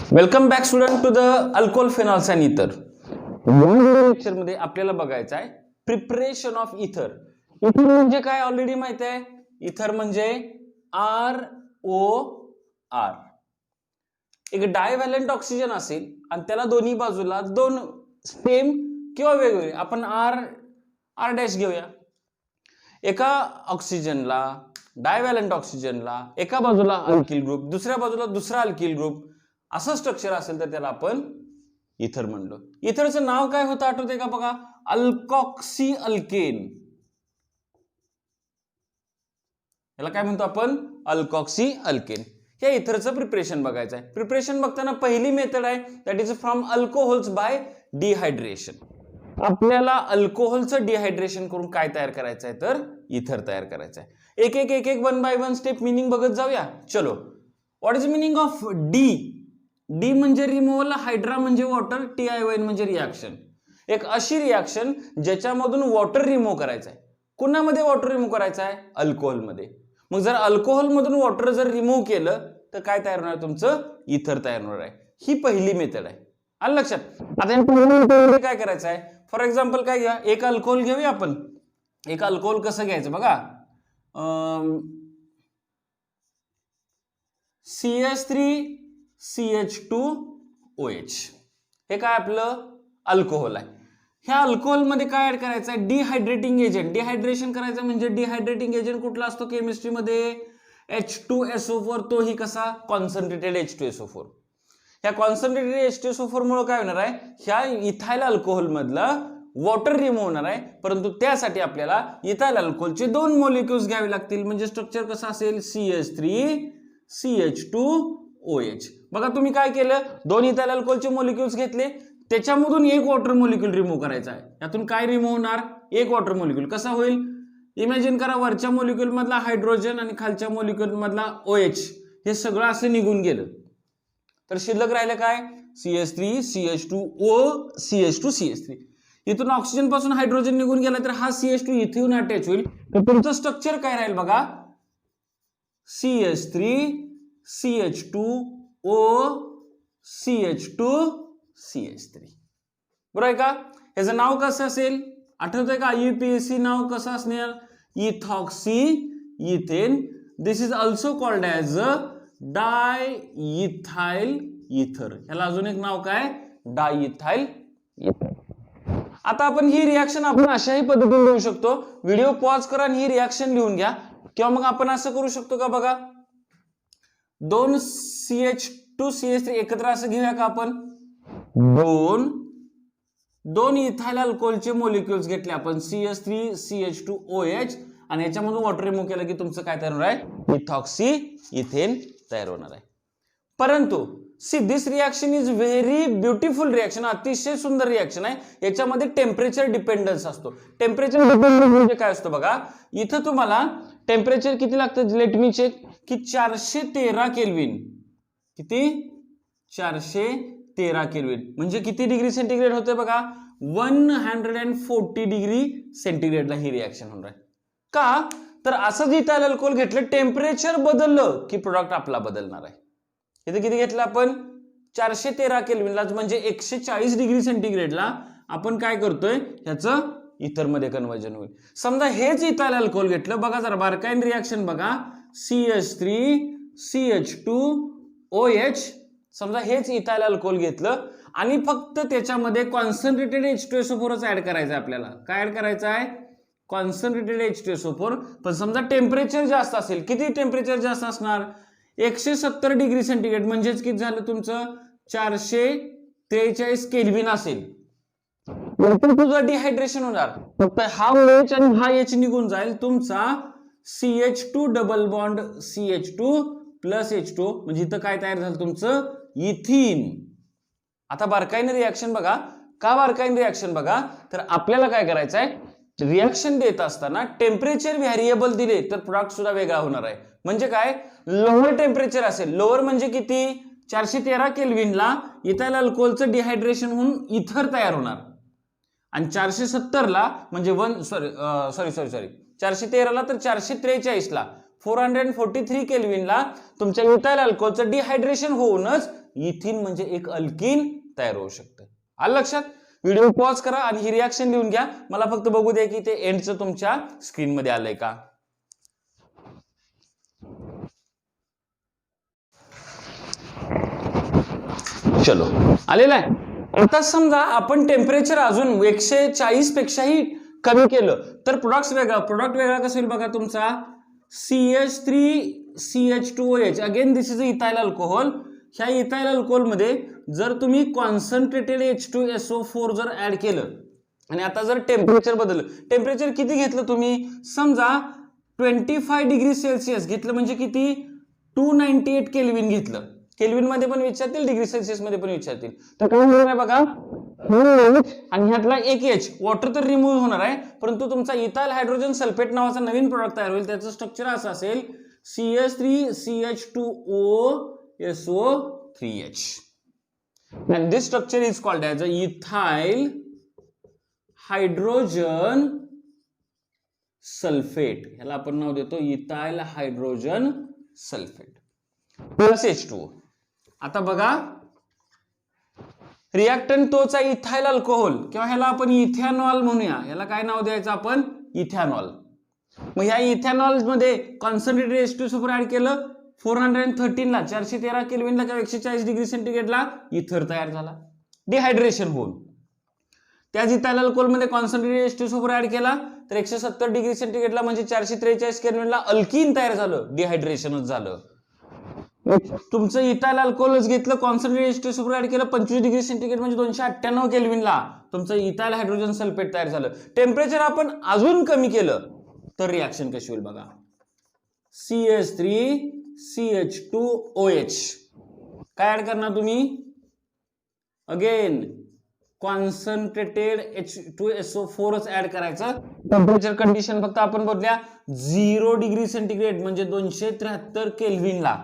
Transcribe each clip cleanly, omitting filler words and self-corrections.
Welcome back student to the alcohol phenols and ether. Lecture मध्ये आपल्याला बघायचं आहे प्रिपरेशन ऑफ इथर. इथर म्हणजे काय ऑलरेडी माहित आहे. इथर म्हणजे ROR. एक डायव्हॅलेंट ऑक्सिजन असेल आणि त्याला दोन्ही बाजूला दोन सेम किंवा वेगवेगळे आपण R डॅश घेऊया. एका ऑक्सिजनला डायव्हॅलेंट ऑक्सिजनला एका बाजूला अल्किल ग्रुप दुसऱ्या बाजूला दुसरा अल्किल ग्रुप असं स्ट्रक्चर असेल तर त्याला आपण इथर म्हणलो. इथरचं नाव काय होतं आठवतंय का बघा. अल्कॉक्सी अल्केन. याला काय म्हणतो आपण अल्कॉक्सी अल्केन. हे इथरचं प्रिपरेशन बघायचं आहे. प्रिपरेशन बघताना पहिली मेथड आहे that is from alcohols by dehydration. आपल्याला अल्कोहोलचं डिहायड्रेशन करून काय तयार करायचं आहे तर इथर तयार करायचं आहे. एक एक one by one step meaning बघत जाऊया. चलो, what is meaning of D. D म्हणजे रिमूव्हल, हायड्रा म्हणजे वॉटर, TiON म्हणजे रिॲक्शन. एक अशी रिॲक्शन ज्याच्यामधून वॉटर रिमूव्ह करायचं आहे. कुणामध्ये वॉटर रिमूव्ह करायचं आहे अल्कोहोलमध्ये. मग जर अल्कोहोल मधून वॉटर जर रिमूव्ह केलं तर काय तयार होणार तुमचं इथर तयार होणार आहे. ही पहिली मेथड आहे. आलं लक्षात. आता काय करायचं आहे फॉर एक्झाम्पल काय घ्या एक अल्कोहोल घेऊया आपण. एक अल्कोहोल कसं घ्यायचं बघा. CH3CH2OH हे काय आपलं अल्कोहोल आहे. ह्या अल्कोहोल मध्ये काय ऍड करायचं आहे डिहायड्रेटिंग एजंट. डिहायड्रेशन करायचं म्हणजे डिहायड्रेटिंग एजंट कुठला असतो केमिस्ट्रीमध्ये H2SO4. तो ही कसा कॉन्सन्ट्रेटेड H2SO4. ह्या कॉन्सन्ट्रेटेड H2SO4 मुळे काय होणार आहे ह्या इथाइल अल्कोहोल मधला वॉटर रिमूव्ह होणार आहे. परंतु त्यासाठी आपल्याला इथाइल अल्कोहोलचे दोन मॉलिक्युल्स घ्यावे लागतील. म्हणजे स्ट्रक्चर कसं असेल CH3CH2OH. बघा तुम्ही काय केलं दोन इथाइल अल्कोहोलचे मॉलिक्युल्स घेतले त्याच्यामधून एक वॉटर मॉलिक्यूल रिमूव्ह करायचा आहे. यातून काय रिमूव्ह होणार एक वॉटर मॉलिक्यूल. कसा होईल इमॅजिन करा वरच्या मॉलिक्यूल मधला हायड्रोजन आणि खालच्या मॉलिक्यूल मधला OH हे सगळं असं निघून गेलं तर शिल्लक राहिलं काय CH3CH2O CH2CH3. इथून ऑक्सिजन पासून हायड्रोजन निघून गेला तर हा CH2 इथे येऊन अटॅच होईल. तर तुमचं स्ट्रक्चर काय राहील बघा CH3CH2O CH2CH3. बरोबर आहे का. याचं नाव कसं असेल आठवतंय का IUPAC नाव कसं असणार ethoxy ethane. This is also called as a diethyl ether. याला अजून एक नाव काय डायइथाइल इथर. आता आपण ही रिॲक्शन आपण अशाही पद्धतीने लिहू शकतो. व्हिडिओ पॉज करा आणि ही रिॲक्शन लिहून घ्या. किंवा मग आपण असं करू शकतो का बघा दोन CH2CH3 एकत्र असं घेऊया का आपण. दोन इथाइल अल्कोहोलचे मॉलिक्युल्स घेतले आपण CH3CH2OH आणि याच्यामधून वॉटर रिमूव्ह केलं की तुमचं काय तयार होणार आहे इथॉक्सी इथेन तयार होणार आहे. परंतु see this reaction is very beautiful reaction. अतिशय सुंदर रिॲक्शन आहे. याच्यामध्ये टेम्परेचर डिपेंडन्स असतो. टेम्परेचर डिपेंडन्स म्हणजे काय असतं बघा इथं तुम्हाला टेम्परेचर किती लागतं लेट मी चेक की 413 केल्विन. किती 413 केल्विन म्हणजे किती डिग्री सेंटीग्रेड होते बघा 140 डिग्री सेंटीग्रेडला ही रिॲक्शन होणार आहे. का तर असं इथाइल अल्कोहोल घेतलं टेम्परेचर बदललं की प्रोडक्ट आपला बदलणार आहे. इथे किती घेतलं आपण 413 केल्विनला म्हणजे 140 डिग्री सेंटीग्रेडला आपण काय करतोय ह्याचं इथर मध्ये कन्वर्जन होईल. समजा हेच इथाइल अल्कोहोल घेतलं बघा जरा बारकाईन रिॲक्शन बघा CH3CH2OH. समजा हेच इथाइल अल्कोहोल घेतलं आणि फक्त त्याच्यामध्ये कॉन्सन्ट्रेटेड H2SO4 ऍड करायचं आहे आपल्याला. काय ऍड करायचं आहे कॉन्सन्ट्रेटेड H2SO4. पण समजा टेम्परेचर जास्त असेल किती टेम्परेचर जास्त असणार 170 डिग्री सेंटीग्रेड म्हणजेच किती झालं तुमचं 443 केल्विन असेल. तुझं डिहायड्रेशन होणार फक्त हा OH आणि हा H निघून जाईल तुमचा CH2 double bond CH2 plus H2 म्हणजे इथं काय तयार झालं तुमचं इथीन. आता बारकाईने रिॲक्शन बघा. का बारकाईने रिॲक्शन बघा तर आपल्याला काय करायचं आहे रिॲक्शन देत असताना टेम्परेचर व्हेरिएबल दिले तर प्रोडक्ट सुद्धा वेगळा होणार आहे. म्हणजे काय लोअर टेम्परेचर असेल लोअर म्हणजे किती 413 केल्विनला इथाइल अल्कोहोलचं डिहायड्रेशन होऊन इथर तयार होणार आणि 470 ला म्हणजे 413 ला तर 443 ला 443 केल्विनला तुमच्या इथाइल अल्कोहोलचं डिहायड्रेशन होऊनच इथिन म्हणजे एक अल्कीन तयार होऊ शकतं. आलं लक्षात? व्हिडिओ पॉज करा आणि ही रिॲक्शन लिहून घ्या. मला फक्त बघू द्या की ते एंडचं तुमच्या स्क्रीन मध्ये आलंय का. चलो आलेला आहे. आता समजा आपण टेम्परेचर अजून 140 पेक्षाही कमी केलं तर प्रोडक्ट वेगळा कसं होईल बघा तुमचा. CH3CH2OH again this is ethyl alcohol. ह्या इथाइल अल्कोहोल मध्ये जर तुम्ही कॉन्सन्ट्रेटेड H2SO4 जर ऍड केलं आणि आता जर टेम्परेचर बदललं, टेम्परेचर किती घेतलं तुम्ही, समजा 25 डिग्री सेल्सिअस घेतलं म्हणजे किती 298 केल्विन घेतलं. केल्विन मध्ये पण विचारतील, डिग्री सेल्सिअस मध्ये पण विचारतील. तर काय होणार आहे बघा, आणि ह्यातला एक H वॉटर तर रिमूव्ह होणार आहे, परंतु तुमचा इथाइल हायड्रोजन सल्फेट नावाचा नवीन प्रोडक्ट तयार होईल. त्याचं स्ट्रक्चर असं असेल CH3CH2OSO3H. and this structure is called as a ethyl hydrogen sulfate. ह्याला आपण नाव देतो ethyl hydrogen sulphate plus H2O. आता बघा रिएक्टंट तोच आहे इथाइल अल्कोहोल, किंवा ह्याला आपण इथेनॉल म्हणूया. ह्याला काय नाव द्यायचं आपण, इथेनॉल. मग ह्या इथेनॉल मध्ये कॉन्सन्ट्रेटेड H2SO4 ऍड केलं 413 ला 413 केल्विनला किंवा 140 डिग्री सेंटीग्रेडला इथर तयार झाला डिहायड्रेशन होऊन. त्याच इथाइल अल्कोहोल मध्ये कॉन्सन्ट्रेटेड H2SO4 ऍड केला तर 170 डिग्री सेंटीग्रेडला म्हणजे 443 केल्विनला अल्कीन तयार झालं, डिहायड्रेशनच झालं. तुमचं इथाइल अल्कोहोलच घेतलं, कॉन्सन्ट्रेटेड H2SO4 ऍड केलं 25 डिग्री सेंटीग्रेड म्हणजे 298 केल्विनला तुमचं इथाइल हायड्रोजन सल्फेट तयार झालं. टेम्परेचर आपण अजून कमी केलं तर रिएक्शन कशी होईल बघा. CH3CH2OH काय ऍड करणार तुम्ही, अगेन कॉन्सन्ट्रेटेड H2SO4 ऍड करायचं. टेम्परेचर कंडिशन फक्त आपण बदल्या 0 डिग्री सेंटीग्रेड म्हणजे 273 केल्विनला.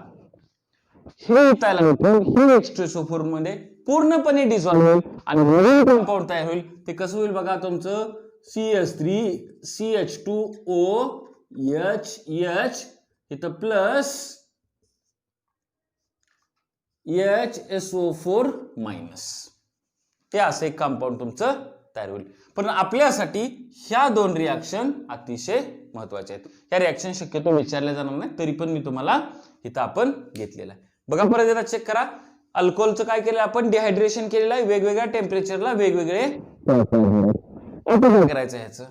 हे इथाइल अल्कोहोल हे H2SO4 मध्ये पूर्णपणे डिसॉल्व्ह होईल आणि नवीन कंपाऊंड तयार होईल. ते कसं होईल बघा तुमचं CH3CH2OH इथं प्लस HSO4 मायनस. हे असं एक कंपाऊंड तुमचं तयार होईल. पण आपल्यासाठी ह्या दोन रिॲक्शन अतिशय महत्वाच्या आहेत. ह्या रिॲक्शन शक्यतो विचारल्या जाणार नाही, तरी पण मी तुम्हाला इथं आपण घेतलेला आहे. बघा परत एकदा चेक करा. अल्कोहोलचं काय केलं आपण, डिहायड्रेशन केलेलं आहे, वेगवेगळ्या टेम्परेचरला वेगवेगळे करायचं ह्याचं.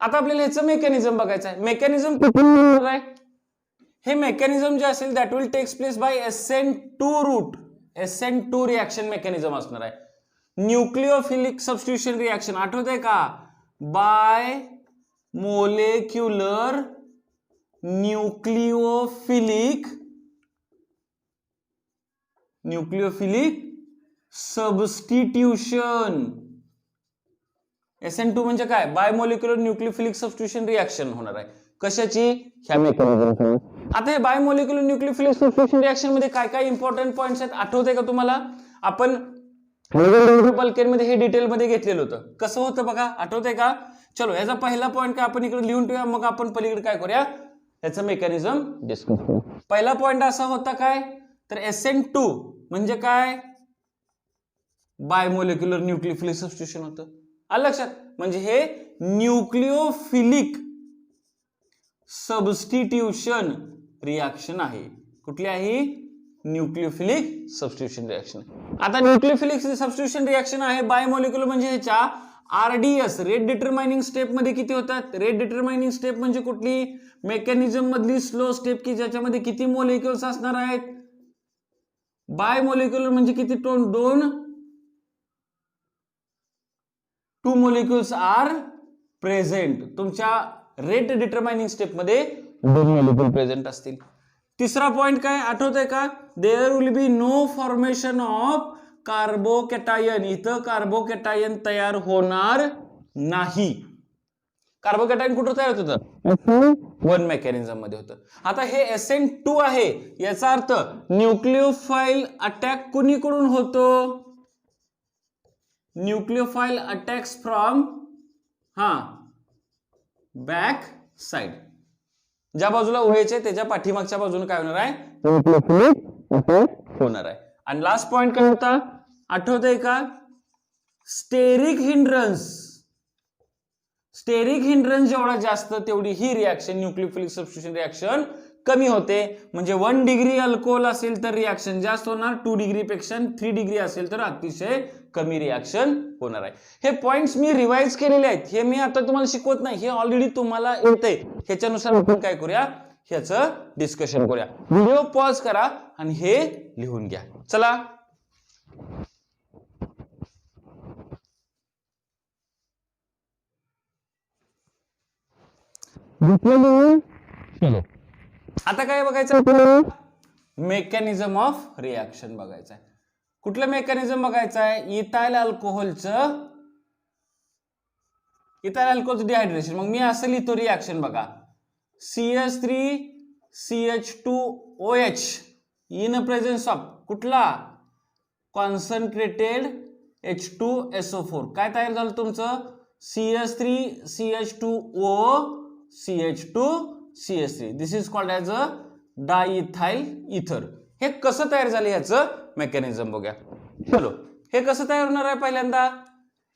आता आपल्याला ह्याचं मेकॅनिझम बघायचं आहे. मेकॅनिझम कुठून आहे, हे मेकॅनिझम जे असेल that will takes place by SN2 route. SN2 reaction mechanism असणार आहे. न्यूक्लिओफिलिक सबस्टिट्यूशन रिॲक्शन आठवतंय का, bye molecular nucleophilic substitution. SN2 म्हणजे काय, bimolecular nucleophilic substitution reaction होणार आहे. कशाची, ह्या मेकॅनिझम. आता हे bimolecular nucleophilic substitution reaction मध्ये काय काय इंपॉर्टंट पॉइंट्स आहेत आठवतंय का तुम्हाला. आपण अल्केन मध्ये हे डिटेल मध्ये घेतलेलं होतं. कसं होतं बघा, आठवतंय का. चलो याचा पहिला पॉइंट काय आपण इकडे लिहून ठेवूया, मग आपण पलीकडे काय करूया याचं मेकॅनिझम डिस्कस करू. पहिला पॉइंट असा होता काय, तर SN2 म्हणजे काय, बायमोलेक्युलर न्यूक्लिओफिलिक सबस्टिट्यूशन होतं. आलं लक्षात. म्हणजे हे न्यूक्लिओफिलिक सबस्टिट्यूशन रिॲक्शन आहे. कुठली आहे, न्यूक्लिओफिलिक सबस्टिट्यूशन रिॲक्शन. आता न्यूक्लिओफिलिक सबस्टिट्यूशन रिॲक्शन आहे बायमोलेक्युलर म्हणजे ह्याच्या RDS रेट डिटरमाइनिंग स्टेप मध्ये किती होतात. रेट डिटरमाइनिंग स्टेप म्हणजे कुठली, मेकॅनिझम मधली स्लो स्टेप की ज्याच्यामध्ये किती मोलेक्युल्स असणार आहेत. बायमोलेक्युलर म्हणजे किती, टू मोलिक्युल्स आर प्रेझेंट. तुमच्या रेट डिटरमाइनिंग स्टेप मध्ये 2 मोलिक्युल प्रेझेंट असतील. तिसरा पॉइंट काय आठवतंय का, there will be no formation of carbocation. इथं कार्बोकॅटायन तयार होणार नाही. कार्बोकॅटायन कुठं तयार होत होतं, SN1 मेकॅनिझम मध्ये होतं. आता हे SN2 आहे, याचा अर्थ न्यूक्लिओफाइल अटॅक कुणीकडून होतो, न्यूक्लिओफाइल अटॅक्स फ्रॉम बॅक साइड. ज्या बाजूला OH आहे त्याच्या पाठीमागच्या बाजूने काय होणार आहे, न्यूक्लियोफिलिक होणार आहे. आणि लास्ट पॉइंट काय होता आठवतंय का, स्टेरिक हिंड्रन्स जेवढा जास्त तेवढी ही रिएक्शन न्यूक्लियोफिलिक सबस्टिट्यूशन रिएक्शन कमी होते. म्हणजे 1 डिग्री अल्कोहोल असेल तर रिएक्शन जास्त होणार, 2 डिग्री पेक्षा 3 डिग्री असेल तर अतिशय कमी रिएक्शन होणार आहे. हे पॉइंट्स मी रिवाइज केलेले आहेत, हे मी आता तुम्हाला शिकवत नाही, हे ऑलरेडी तुम्हाला येतंय. ह्याच्यानुसार आपण काय करूया, ह्याचं डिस्कशन करूया. व्हिडिओ पॉज करा आणि हे लिहून घ्या. चला चलो आता काय बघायचं आपल्याला, मेकॅनिझम ऑफ रिएक्शन बघायचं आहे. कुठलं मेकॅनिझम बघायचं आहे, इथाइल अल्कोहोलचं डिहायड्रेशन. मग मी असं लिहितो रिएक्शन बघा, CH3CH2OH इन प्रेझेन्स ऑफ कुठला, कॉन्सन्ट्रेटेड H2SO4. काय तयार झालं तुमचं, CH3CH2OCH2CH3. This is called as a diethyl ether. हे कसं तयार झालं ह्याचं मेकॅनिझम बघूया. चलो हे कसं तयार होणार आहे, पहिल्यांदा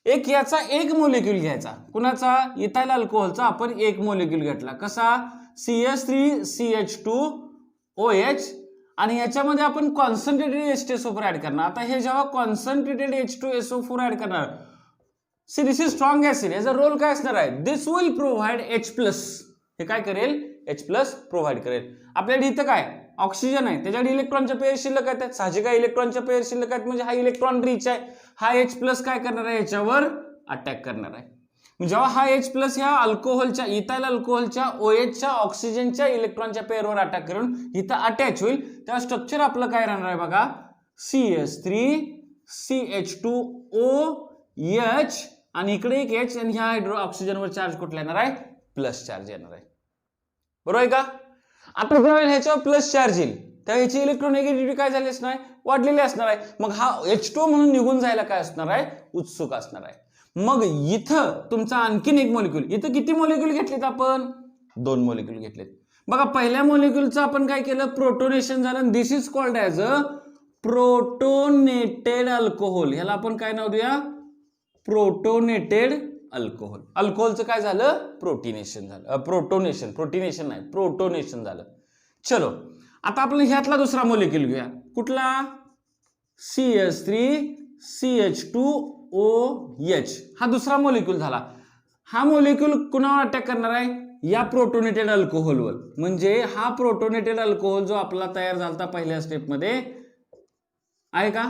याचा एक मोलेक्युल घ्यायचा, कुणाचा, इथाइल अल्कोहोलचा आपण एक मोलेक्युल घेतला, कसा, CH3CH2OH, आणि ह्याच्यामध्ये आपण कॉन्सन्ट्रेटेड H2SO4 ऍड करणार. आता हे जेव्हा कॉन्सन्ट्रेटेड H2SO4 ऍड करणार, C this is strong acid, याचा रोल काय असणार आहे, दिस विल प्रोव्हाइड H+. हे काय करेल, H+ प्रोव्हाइड करेल. आपल्याकडे इथं काय ऑक्सिजन आहे, त्याच्याकडे इलेक्ट्रॉनच्या पेअर शिल्लक आहेत, साहजिक आहे इलेक्ट्रॉनच्या पेअर शिल्लक आहेत, म्हणजे हा इलेक्ट्रॉन रिच आहे. हा H+ काय करणार आहे, याच्यावर अटॅक करणार आहे. जेव्हा हा H+ ह्या अल्कोहोलच्या, इथाइल अल्कोहोलच्या OHच्या ऑक्सिजनच्या इलेक्ट्रॉनच्या पेअरवर अटॅक करून इथं अटॅच होईल, तेव्हा स्ट्रक्चर आपलं काय राहणार आहे बघा, CH3CH2OH, आणि इकडे एक H, आणि ह्या हायड्रो ऑक्सिजनवर चार्ज कुठला येणार आहे, प्लस चार्ज येणार आहे. बरोबर आहे का. आता जेव्हा ह्याच्यावर प्लस चार्ज येईल तेव्हा ह्याची इलेक्ट्रोनेगेटिव्हिटी काय झाली असणार आहे, वाढलेली असणार आहे. मग हा H2 म्हणून निघून जायला काय असणार आहे, उत्सुक असणार आहे. मग इथं तुमचा आणखीन एक मोलेक्युल, इथं किती मोलेक्युल घेतलेत आपण, 2 मोलेक्युल घेतलेत. बघा पहिल्या मोलेक्युलचं आपण काय केलं, प्रोटोनेशन झालं. This is called as a protonated alcohol. ह्याला आपण काय नाव देऊया, प्रोटोनेटेड अल्कोहोल. अल्कोहोलचं काय झालं, प्रोटिनेशन झालं, प्रोटोनेशन झालं. चलो आता आपण ह्यातला दुसरा मोलेक्युल घेऊया, कुठला, CH3CH2OH. हा दुसरा मोलेक्युल झाला. हा मोलेक्युल कुणावर अटॅक करणार आहे, या प्रोटोनेटेड अल्कोहोलवर. म्हणजे हा प्रोटोनेटेड अल्कोहोल जो आपला तयार झाला पहिल्या स्टेपमध्ये आहे का,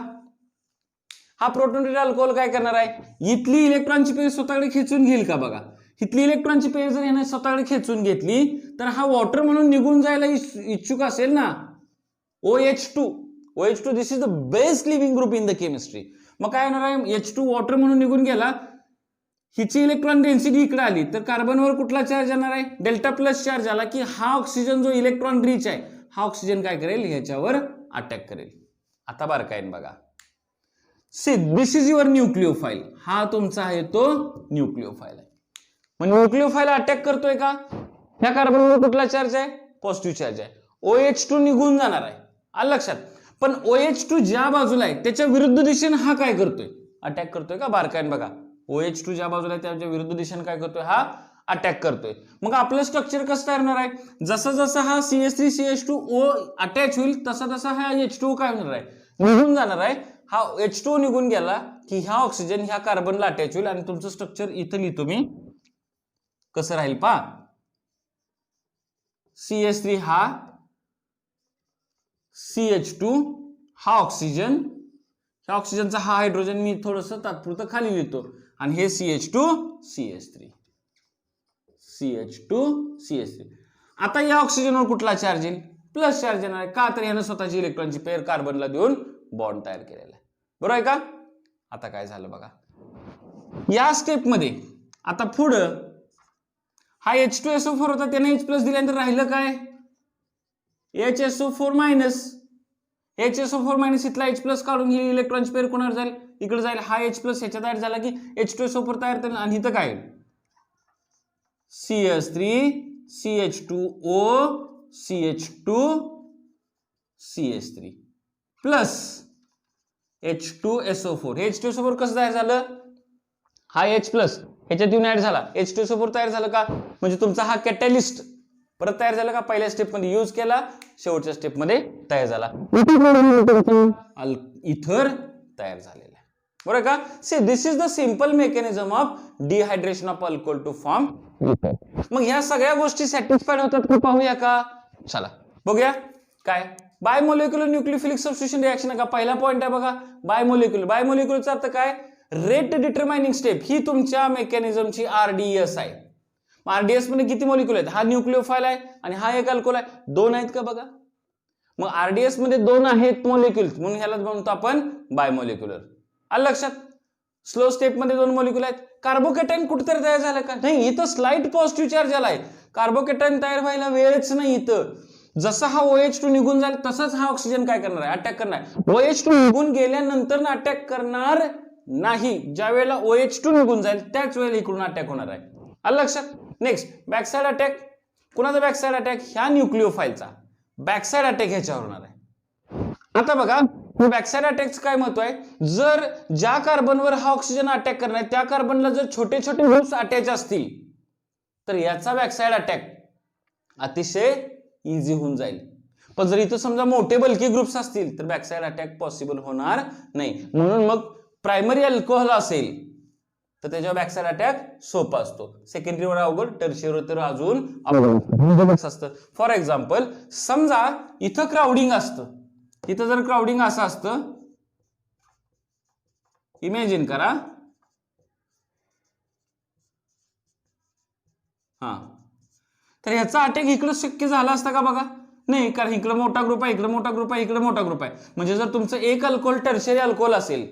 हा प्रोटोनेटेड अल्कोहोल काय करणार आहे, इथली इलेक्ट्रॉनची पेयर स्वतःकडे खेचून घेईल का, बघा इथली इलेक्ट्रॉनची पेयर जर याने स्वतःकडे खेचून घेतली तर हा वॉटर म्हणून निघून जायला इच्छुक असेल ना, OH2 this is the best living group in the chemistry. मग काय होणार आहे, H2 वॉटर म्हणून निघून गेला, हिची इलेक्ट्रॉन डेन्सिटी इकडे आली तर कार्बनवर कुठला चार्ज येणार आहे, डेल्टा+ चार्ज आला की हा ऑक्सिजन जो इलेक्ट्रॉन रिच आहे, हा ऑक्सिजन काय करेल, ह्याच्यावर अटॅक करेल. आता बारकाईन बघा, C this is your nucleophile. हा तुमचा आहे तो न्यूक्लियोफाइल आहे. मग न्यूक्लियोफाइल अटॅक करतोय का, ह्या कार्बनवर कुठला चार्ज आहे, पॉझिटिव्ह चार्ज आहे. OH2 निघून जाणार आहे, आलं लक्षात. पण OH2 ज्या बाजूला आहे त्याच्या विरुद्ध दिशेने हा काय करतोय, अटॅक करतोय का, बारकाईन बघा. OH2 ज्या बाजूला आहे त्याच्या विरुद्ध दिशेने काय करतोय, हा अटॅक करतोय. मग आपलं स्ट्रक्चर कसं तयार होणार आहे, जसं जसं हा CH3CH2O अटॅच होईल तसा तसा हा H2 काय होणार आहे, निघून जाणार आहे. हा H2 निघून गेला की ह्या ऑक्सिजन ह्या कार्बनला अटॅच होईल आणि तुमचं स्ट्रक्चर इथं लिहितो मी कसं राहील पहा. CH3 हा, CH2 हा ऑक्सिजन, ह्या ऑक्सिजनचा हा हायड्रोजन मी थोडंसं तात्पुरतं खाली लिहितो, आणि हे CH2 CH3. आता या ऑक्सिजनवर कुठला चार्ज येईल, प्लस चार्ज येणार आहे. का तर यानं स्वतःची इलेक्ट्रॉनची पेअर कार्बनला देऊन बॉन्ड तयार केलेला आहे. बरोबर आहे का. आता काय झालं बघा, या स्टेप मध्ये आता पुढं हा H2SO4 होता, त्याने H+ दिल्यानंतर राहिलं काय, HSO4 मायनस. HSO4 मायनस इथला H+ काढून ही इलेक्ट्रॉनची पेअर कोणावर जाईल, इकडे जाईल. हा H+ ह्याच्यात ऍड झाला की H2SO4 तयार होईल, आणि इथं काय CH3 CH2O CH2 CH3 plus H2SO4. हे H2SO4 कसं तयार झालं? हा H प्लस ह्याच्यात येऊन ऍड झाला, H2SO4 तयार झालं का? म्हणजे तुमचा हा कॅटॅलिस्ट परत तयार झाला का? पहिल्या स्टेप मध्ये युज केला, शेवटच्या स्टेप मध्ये तयार झाला, इथर तयार झालेला आहे. बरोबर का? See this is the simple mechanism of dehydration of alcohol to form ether. मग ह्या सगळ्या गोष्टी सॅटिस्फाईड होतात का पाहूया का? चला बघूया. काय बायमोलिक्युलर न्यूक्लियोफिलिक सबस्टिट्यूशन रिएक्शन आहे का? पहिला पॉइंट आहे बघा, बायमोलिक्युलर. बायमोलिक्युलरचा अर्थ काय? रेट डिटरमाइनिंग स्टेप ही तुमच्या मेकॅनिझमची RDS आहे. RDS मध्ये किती मॉलिक्युल आहेत? हा न्यूक्लियोफाइल आहे आणि हा एक अल्कोहोल आहे. दोन आहेत का बघा? मग RDS मध्ये दोन आहेत मॉलिक्युल म्हणून ह्याला म्हणतो आपण बायमोलिक्युलर. आलं लक्षात? स्लो स्टेप मध्ये दोन मॉलिक्युल आहेत. कार्बोकॅटायन कुठेतरी तयार झालं का? नाही, इथं स्लाइट पॉझिटिव्ह चार्ज आलाय. कार्बोकॅटायन तयार व्हायला वेळच नाही इथं. जसा हा OH2 निघून जाईल तसाच हा ऑक्सिजन काय करणार आहे? अटॅक करणार आहे. OH2 निघून गेल्यानंतर अटॅक करणार नाही. ज्या वेळेला OH2 निघून जाईल त्याच वेळेला इकडून अटॅक होणार आहे. आलं लक्षात? Next backside attack. कुणाचा बॅकसाइड अटॅक? ह्या न्यूक्लियोफाइलचा बॅकसाइड अटॅक ह्याच्यावर होणार आहे. आता बघा बॅकसाइड अटॅकचं काय महत्व आहे? जर ज्या कार्बनवर हा ऑक्सिजन अटॅक करणार आहे त्या कार्बनला जर छोटे छोटे ग्रुप्स अटॅच असतील तर याचा बॅकसाइड अटॅक अतिशय इझी होऊन जाईल. पण जर इथं समजा मोठे बल्की ग्रुप्स असतील तर बॅकसाइड अटॅक पॉसिबल होणार नाही. म्हणून मग प्रायमरी अल्कोहोल असेल तर त्याच्यावर बॅकसाइड अटॅक सोपा असतो. सेकंडरीवर अवघड, टर्शियरीवर तर अजून अवघड असतं. फॉर एक्झाम्पल समजा इथं क्राउडिंग असतं, इथं जर क्राउडिंग असं असतं, इमॅजिन करा. हा तर ह्याचा अटॅक इकडं शक्य झाला असता का बघा? नाही, कारण इकडं मोठा ग्रुप आहे, इकडं मोठा ग्रुप आहे, इकडं मोठा ग्रुप आहे. म्हणजे जर तुमचं एक अल्कोहोल टर्शियरी अल्कोहोल असेल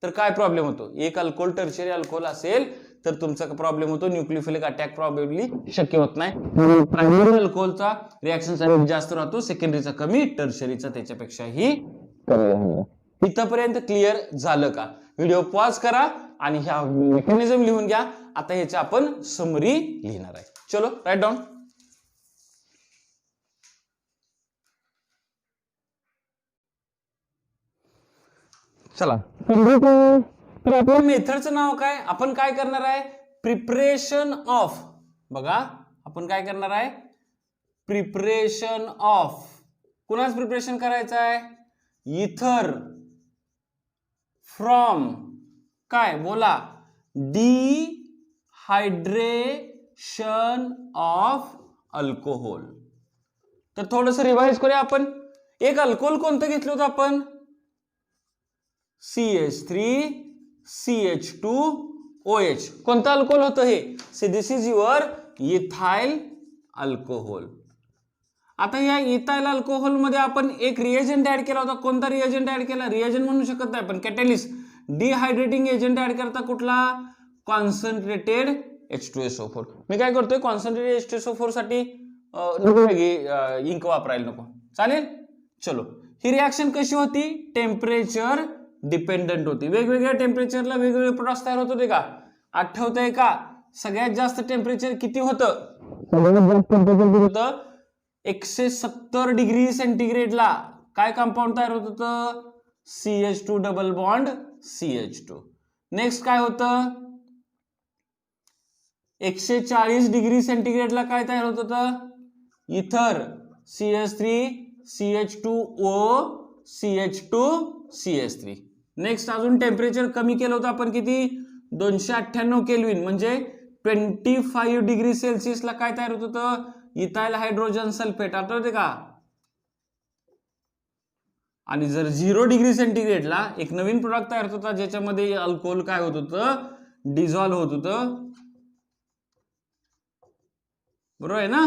तर काय प्रॉब्लेम होतो? एक अल्कोहोल टर्शियरी अल्कोहोल असेल तर तुमचा प्रॉब्लेम होतो, न्यूक्लियोफिलिक अटॅक प्रॉबेबली शक्य होत नाही. प्रायमरी अल्कोहोलचा रिएक्शन जास्त राहतो, सेकंडरीचा कमी, टर्शियरीचा त्याच्यापेक्षाही कमी. इथपर्यंत क्लिअर झालं का? व्हिडिओ पॉज करा आणि ह्या मेकॅनिझम लिहून घ्या. आता ह्याची आपण समरी लिहिणार आहे. चलो राईट डाऊन. चला तर आपल्या मेथडचं नाव काय? आपण काय करणार आहे? Preparation of. बघा आपण काय करणार आहे? Preparation of. कुणाच प्रिपरेशन करायचं आहे? इथर फ्रॉम काय बोला? Dehydration of alcohol. तर थोडंसं रिवाइज करूया आपण. एक अल्कोहोल कोणतं घेतलं होतं आपण? CH3 CH2OH. कोणतं अल्कोहोल होतं हे? दिस इज युअर इथाइल अल्कोहोल. आता या इथाइल अल्कोहोल मध्ये आपण एक रिएजंट ऍड केला होता. कोणता रिएजंट ऍड केला? रिएजंट म्हणू शकत नाही पण कॅटॅलिस्ट. डिहायड्रेटिंग एजंट ऍड करता कुठला? Concentrated H2SO4. मी काय करतोय? कॉन्सन्ट्रेटेड H2SO4 साठी इंक वापरायला नको, चालेल? चलो ही रिएक्शन कशी होती? टेम्परेचर डिपेंडंट होती. वेगवेगळ्या टेम्परेचरला वेगवेगळे प्रोडक्ट्स तयार होत होते का? आठवतंय का? सगळ्यात जास्त टेम्परेचर किती होतं? सगळ्यात जास्त टेम्परेचर होतं 170 डिग्री सेंटीग्रेडला काय कंपाऊंड तयार होत होतं? CH2 double bond CH2. Next काय होतं? 140 डिग्री सेंटीग्रेडला काय तयार होत होतं? इथर CH3 CH2O CH2 CH3. Next अजून टेम्परेचर कमी केलं होतं आपण किती? 298 केल्विन म्हणजे 25 डिग्री सेल्सिअसला काय तयार होत होतं? Ethyl hydrogen sulphate. आठवते का? आणि जर 0 डिग्री सेंटीग्रेडला एक नवीन प्रोडक्ट तयार होत होता ज्याच्यामध्ये अल्कोहोल काय होत होतं? डिझॉल्व्ह होत होतं. बरोबर आहे ना?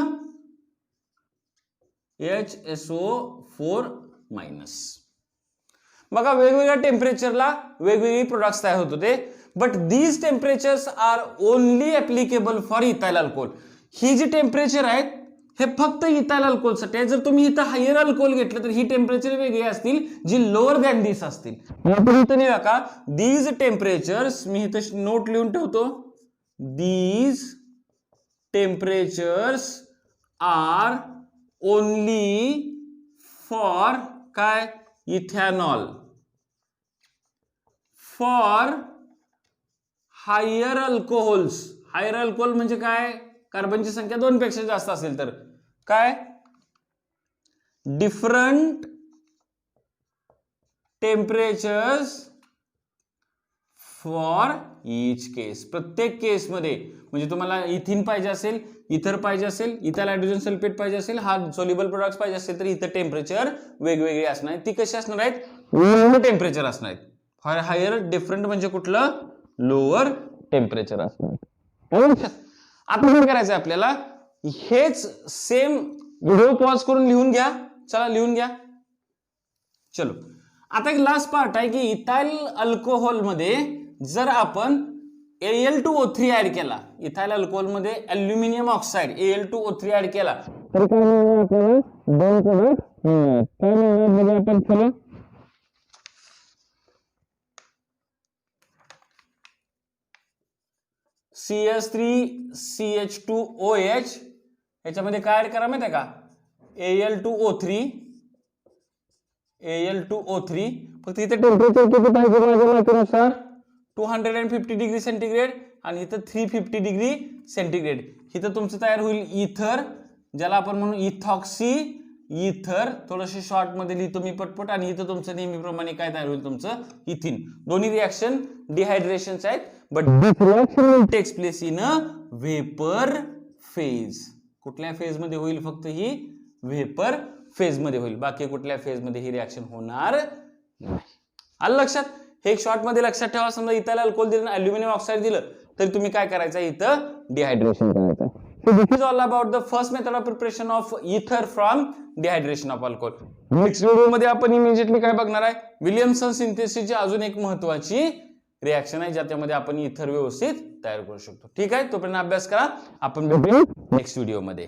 HSO4 minus. बघा वेगवेगळ्या टेम्परेचरला वेगवेगळे प्रोडक्ट्स तयार होत होते. But these temperatures are only applicable for ethyl alcohol. ही जी टेम्परेचर आहेत हे फक्त इथाइल अल्कोहोलसाठी आहे. जर तुम्ही इथं हायर अल्कोहोल घेतलं तर ही टेम्परेचर वेगळी असतील जी लोअर दॅन दिस असतील. आपण इथं लिहा का? These temperatures. मी इथं नोट लिहून ठेवतो. These temperatures are only for काय ethanol for higher alcohols. Higher alcohol म्हणजे काय कार्बनची संख्या 2 पेक्षा जास्त असेल तर काय डिफरंट टेम्परेचर्स फॉर ईच केस. प्रत्येक केस मध्ये म्हणजे तुम्हाला इथिन पाहिजे असेल, इथर पाहिजे असेल, इथाइल हायड्रोजन सल्फेट पाहिजे असेल, हा सोल्युबल प्रोडक्ट्स पाहिजे असेल तर इथं टेम्परेचर वेगवेगळे असणार आहेत. ती कशी असणार आहेत लोअर टेम्परेचर असणार आहेत. फॉर हायर डिफरंट म्हणजे कुठलं लोअर टेम्परेचर असणार. आता काय करायचं आपल्याला हेच सेम व्हिडिओ पॉज करून लिहून घ्या. चला लिहून घ्या. चलो आता एक लास्ट पार्ट आहे की इथाइल अल्कोहोल मध्ये जर आपण Al2O3 ऍड केला, इथाइल अल्कोहोल मध्ये अल्युमिनियम ऑक्साइड Al2O3 ऍड केला तर काय मिळणार आपल्याला दोन प्रोडक्ट मिळणार. काय मिळणार म्हणजे आपण चलो CH3CH2OH याच्यामध्ये काय ऍड करा माहिती आहे का Al2O3 फक्त इथे टेम्परेचर किती पाहिजे माझ्या माहितीनुसार 250 डिग्री सेंटीग्रेड आणि इथं 350 डिग्री सेंटीग्रेड. इथं तुमचं तयार होईल इथर, ज्याला आपण म्हणू इथॉक्सी इथर. थोडंसं शॉर्ट मध्ये लिहितो मी पटपट. आणि इथं तुमचं नेहमीप्रमाणे काय तयार होईल तुमचं इथिन. दोन्ही रिएक्शन डिहायड्रेशन्स आहेत but this reaction will takes place in a vapour phase. कुठल्या फेज मध्ये होईल फक्त ही वेपर फेज मध्ये होईल, बाकी कुठल्या फेज मध्ये ही रिएक्शन होणार नाही. आलं लक्षात. हे एक शॉर्ट मध्ये लक्षात ठेवा. समजा इथाइल अल्कोहोल दिलं, अल्युमिनियम ऑक्साइड दिलं तर तुम्ही काय करायचं इथं डिहायड्रेशन करायचं. So this is all about the first method of preparation of ether from dehydration of alcohol. Next video मध्ये आपण इमिजिएटली काय बघणार आहे विलियमसन सिंथेसिसची अजून एक महत्वाची रिएक्शन आहे ज्यामध्ये आपण इथर व्यवस्थित तयार करू शकतो. ठीक आहे, तोपर्यंत अभ्यास करा. आपण भेटू नेक्स्ट व्हिडिओ मध्ये.